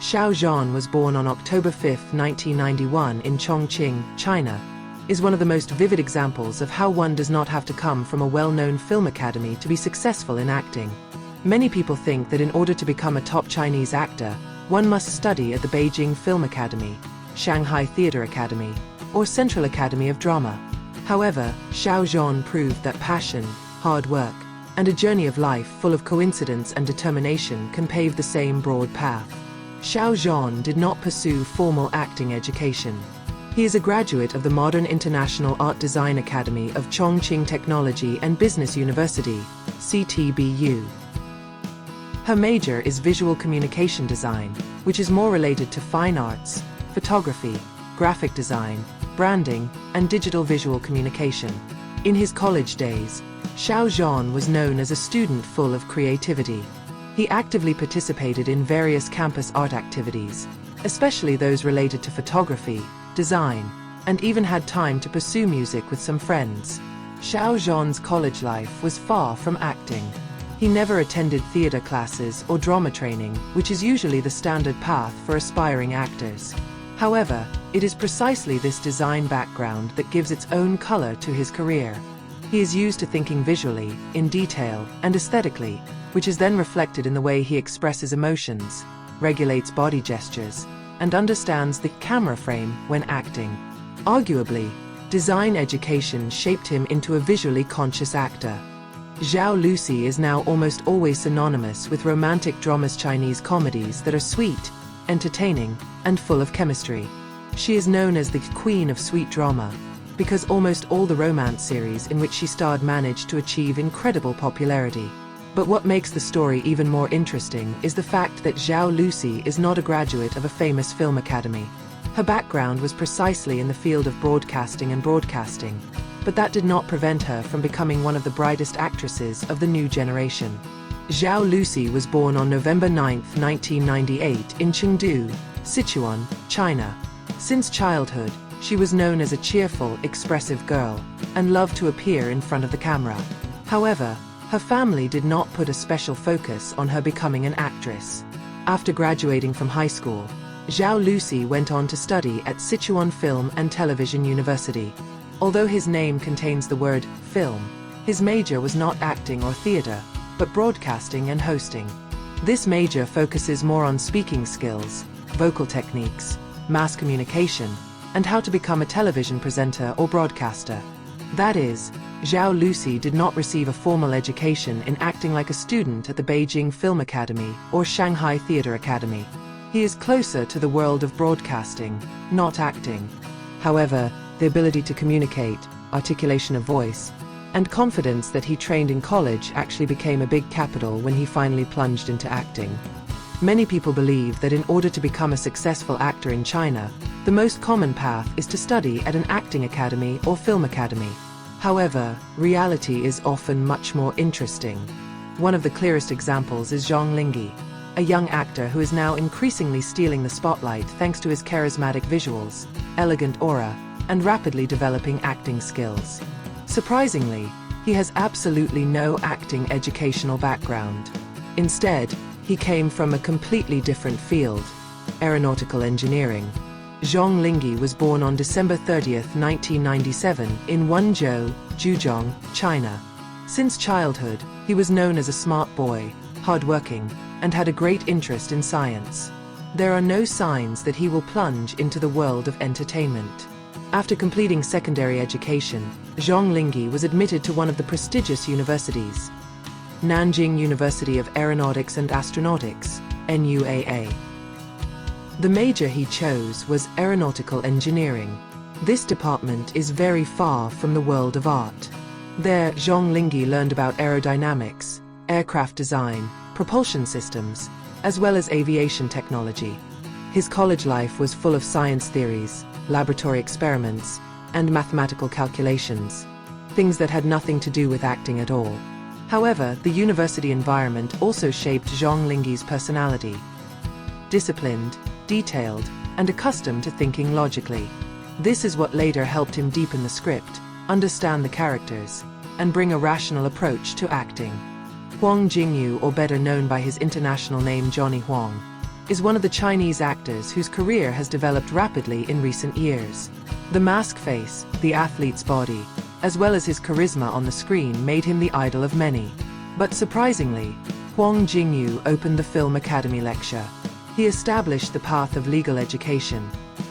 Xiao Zhan was born on October 5, 1991 in Chongqing, China, is one of the most vivid examples of how one does not have to come from a well-known film academy to be successful in acting. Many people think that in order to become a top Chinese actor, one must study at the Beijing Film Academy, Shanghai Theatre Academy, or Central Academy of Drama. However, Xiao Zhan proved that passion, hard work, and a journey of life full of coincidence and determination can pave the same broad path. Xiao Zhan did not pursue formal acting education. He is a graduate of the Modern International Art Design Academy of Chongqing Technology and Business University, CTBU. Her major is visual communication design, which is more related to fine arts, photography, graphic design, branding, and digital visual communication. In his college days, Xiao Zhan was known as a student full of creativity. He actively participated in various campus art activities, especially those related to photography, design, and even had time to pursue music with some friends. Xiao Zhan's college life was far from acting. He never attended theater classes or drama training, which is usually the standard path for aspiring actors. However, it is precisely this design background that gives its own color to his career. He is used to thinking visually, in detail, and aesthetically, which is then reflected in the way he expresses emotions, regulates body gestures, and understands the camera frame when acting. Arguably, design education shaped him into a visually conscious actor. Zhao Lusi is now almost always synonymous with romantic dramas, Chinese comedies that are sweet, entertaining, and full of chemistry. She is known as the queen of sweet drama, because almost all the romance series in which she starred managed to achieve incredible popularity. But what makes the story even more interesting is the fact that Zhao Lusi is not a graduate of a famous film academy. Her background was precisely in the field of broadcasting, but that did not prevent her from becoming one of the brightest actresses of the new generation. Zhao Lusi was born on November 9, 1998 in Chengdu, Sichuan, China. Since childhood, she was known as a cheerful, expressive girl, and loved to appear in front of the camera. However, her family did not put a special focus on her becoming an actress. After graduating from high school, Zhao Lusi went on to study at Sichuan Film and Television University. Although his name contains the word film, his major was not acting or theater, but broadcasting and hosting. This major focuses more on speaking skills, vocal techniques, mass communication, and how to become a television presenter or broadcaster. That is, Zhao Lusi did not receive a formal education in acting like a student at the Beijing Film Academy or Shanghai Theatre Academy. He is closer to the world of broadcasting, not acting. However, the ability to communicate, articulation of voice, and confidence that he trained in college actually became a big capital when he finally plunged into acting. Many people believe that in order to become a successful actor in China, the most common path is to study at an acting academy or film academy. However, reality is often much more interesting. One of the clearest examples is Zhang Linghe, a young actor who is now increasingly stealing the spotlight thanks to his charismatic visuals, elegant aura, and rapidly developing acting skills. Surprisingly, he has absolutely no acting educational background. Instead, he came from a completely different field, aeronautical engineering. Zhang Linghe was born on December 30, 1997 in Wenzhou, Zhejiang, China. Since childhood, he was known as a smart boy, hardworking, and had a great interest in science. There are no signs that he will plunge into the world of entertainment. After completing secondary education, Zhang Linghe was admitted to one of the prestigious universities, Nanjing University of Aeronautics and Astronautics, NUAA. The major he chose was aeronautical engineering. This department is very far from the world of art. There, Zhang Linghe learned about aerodynamics, aircraft design, propulsion systems, as well as aviation technology. His college life was full of science theories, laboratory experiments, and mathematical calculations, things that had nothing to do with acting at all. However, the university environment also shaped Zhang Linghe's personality. Disciplined, detailed, and accustomed to thinking logically. This is what later helped him deepen the script, understand the characters, and bring a rational approach to acting. Huang Jingyu, or better known by his international name Johnny Huang, is one of the Chinese actors whose career has developed rapidly in recent years. The mask face, the athlete's body, as well as his charisma on the screen made him the idol of many. But surprisingly, Huang Jingyu opened the Film Academy lecture. He established the path of legal education,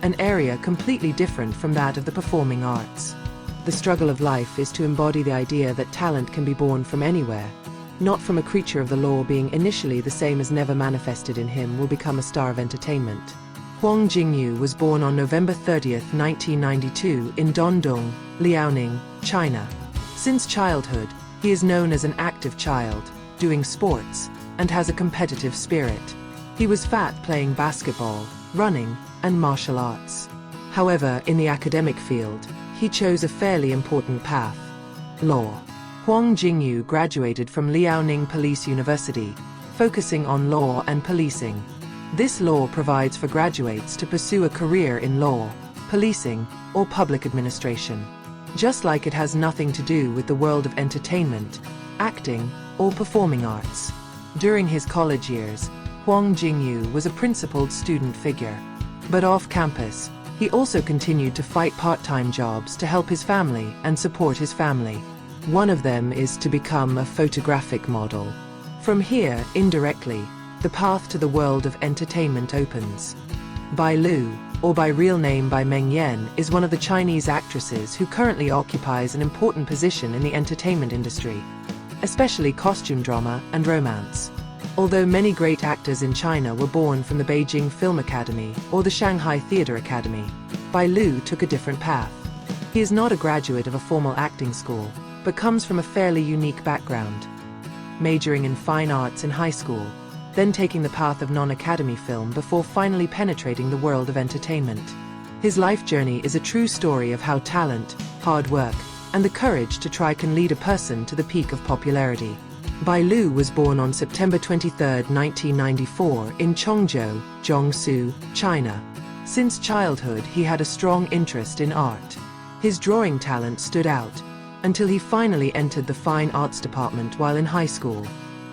an area completely different from that of the performing arts. The struggle of life is to embody the idea that talent can be born from anywhere, not from a creature of the law being initially the same as never manifested in him will become a star of entertainment. Huang Jingyu was born on November 30, 1992 in Dongdong, Liaoning, China. Since childhood, he is known as an active child, doing sports, and has a competitive spirit. He was fat playing basketball, running, and martial arts. However, in the academic field, he chose a fairly important path: law. Huang Jingyu graduated from Liaoning Police University, focusing on law and policing. This law provides for graduates to pursue a career in law, policing, or public administration. Just like it has nothing to do with the world of entertainment, acting, or performing arts. During his college years, Huang Jingyu was a principled student figure. But off campus, he also continued to fight part-time jobs to help his family and support his family. One of them is to become a photographic model. From here, indirectly, the path to the world of entertainment opens. Bai Lu, or by real name Bai Mengyan, is one of the Chinese actresses who currently occupies an important position in the entertainment industry, especially costume drama and romance. Although many great actors in China were born from the Beijing Film Academy or the Shanghai Theatre Academy, Bai Lu took a different path. He is not a graduate of a formal acting school, but comes from a fairly unique background. Majoring in fine arts in high school, then taking the path of non-academy film before finally penetrating the world of entertainment. His life journey is a true story of how talent, hard work, and the courage to try can lead a person to the peak of popularity. Bai Lu was born on September 23, 1994 in Chongzhou, Jiangsu, China. Since childhood he had a strong interest in art. His drawing talent stood out, until he finally entered the fine arts department while in high school.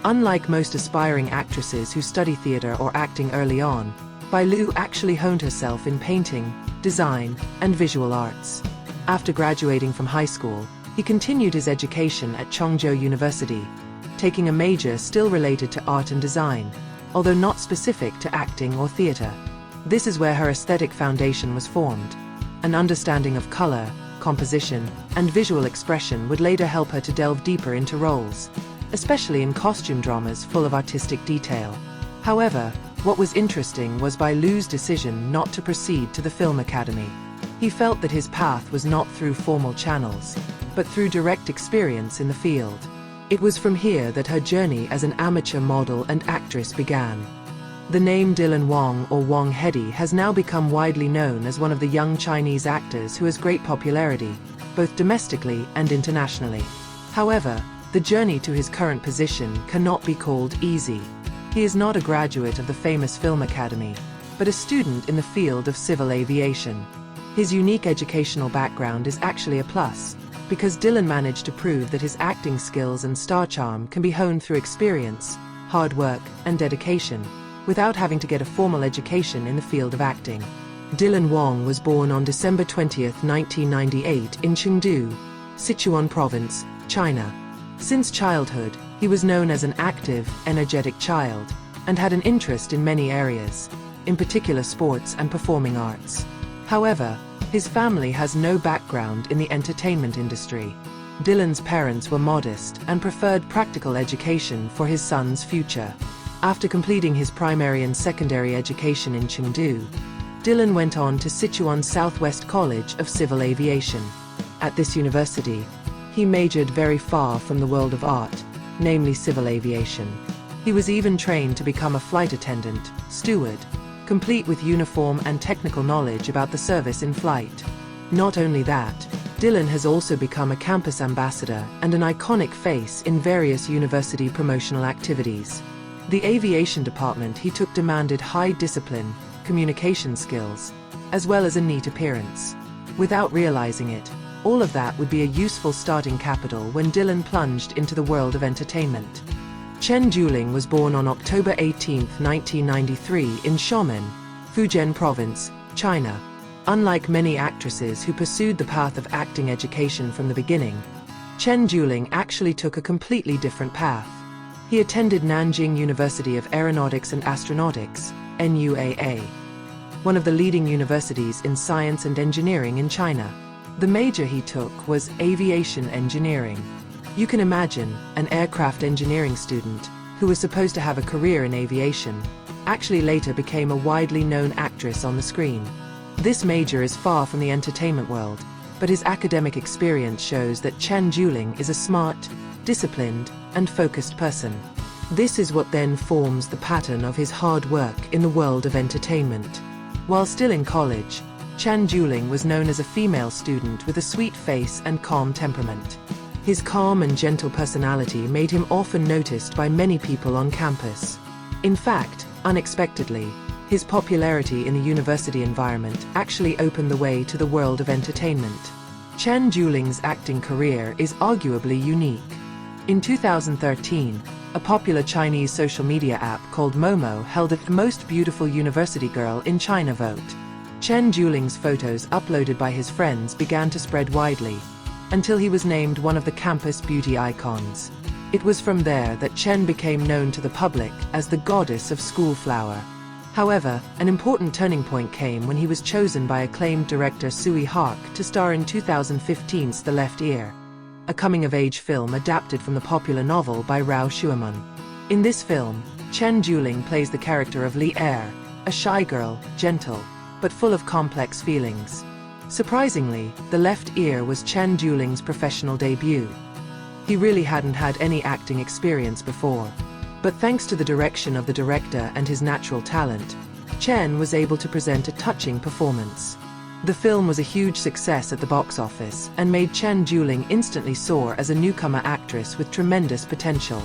Unlike most aspiring actresses who study theater or acting early on, Bai Lu actually honed herself in painting, design, and visual arts. After graduating from high school, he continued his education at Chongzhou University, taking a major still related to art and design, although not specific to acting or theater. This is where her aesthetic foundation was formed. An understanding of color, composition, and visual expression would later help her to delve deeper into roles, especially in costume dramas full of artistic detail. However, what was interesting was Bai Lu's decision not to proceed to the Film Academy. He felt that his path was not through formal channels, but through direct experience in the field. It was from here that her journey as an amateur model and actress began. The name Dylan Wang or Wang Hedi has now become widely known as one of the young Chinese actors who has great popularity, both domestically and internationally. However, the journey to his current position cannot be called easy. He is not a graduate of the famous Film Academy, but a student in the field of civil aviation. His unique educational background is actually a plus, because Dylan managed to prove that his acting skills and star charm can be honed through experience, hard work, and dedication, without having to get a formal education in the field of acting. Dylan Wang was born on December 20, 1998 in Chengdu, Sichuan Province, China. Since childhood, he was known as an active, energetic child, and had an interest in many areas, in particular sports and performing arts. However, his family has no background in the entertainment industry. Dylan's parents were modest and preferred practical education for his son's future. After completing his primary and secondary education in Chengdu, Dylan went on to Sichuan Southwest College of Civil Aviation. At this university, he majored very far from the world of art, namely civil aviation. He was even trained to become a flight attendant, steward, complete with uniform and technical knowledge about the service in flight. Not only that, Dylan has also become a campus ambassador and an iconic face in various university promotional activities. The aviation department he took demanded high discipline, communication skills, as well as a neat appearance. Without realizing it, all of that would be a useful starting capital when Dylan plunged into the world of entertainment. Chen Duling was born on October 18, 1993 in Xiamen, Fujian Province, China. Unlike many actresses who pursued the path of acting education from the beginning, Chen Duling actually took a completely different path. He attended Nanjing University of Aeronautics and Astronautics, NUAA, one of the leading universities in science and engineering in China. The major he took was aviation engineering. You can imagine, an aircraft engineering student, who was supposed to have a career in aviation, actually later became a widely known actress on the screen. This major is far from the entertainment world, but his academic experience shows that Chen Duling is a smart, disciplined, and focused person. This is what then forms the pattern of his hard work in the world of entertainment. While still in college, Chen Duling was known as a female student with a sweet face and calm temperament. His calm and gentle personality made him often noticed by many people on campus. In fact, unexpectedly, his popularity in the university environment actually opened the way to the world of entertainment. Chen Duling's acting career is arguably unique. In 2013, a popular Chinese social media app called Momo held the Most Beautiful University Girl in China vote. Chen Duling's photos uploaded by his friends began to spread widely, until he was named one of the campus beauty icons. It was from there that Chen became known to the public as the goddess of school flower. However, an important turning point came when he was chosen by acclaimed director Sui Hark to star in 2015's The Left Ear, a coming-of-age film adapted from the popular novel by Rao Shuaman. In this film, Chen Duling plays the character of Li Er, a shy girl, gentle, but full of complex feelings. Surprisingly, The Left Ear was Chen Duling's professional debut. He really hadn't had any acting experience before. But thanks to the direction of the director and his natural talent, Chen was able to present a touching performance. The film was a huge success at the box office and made Chen Duling instantly soar as a newcomer actress with tremendous potential.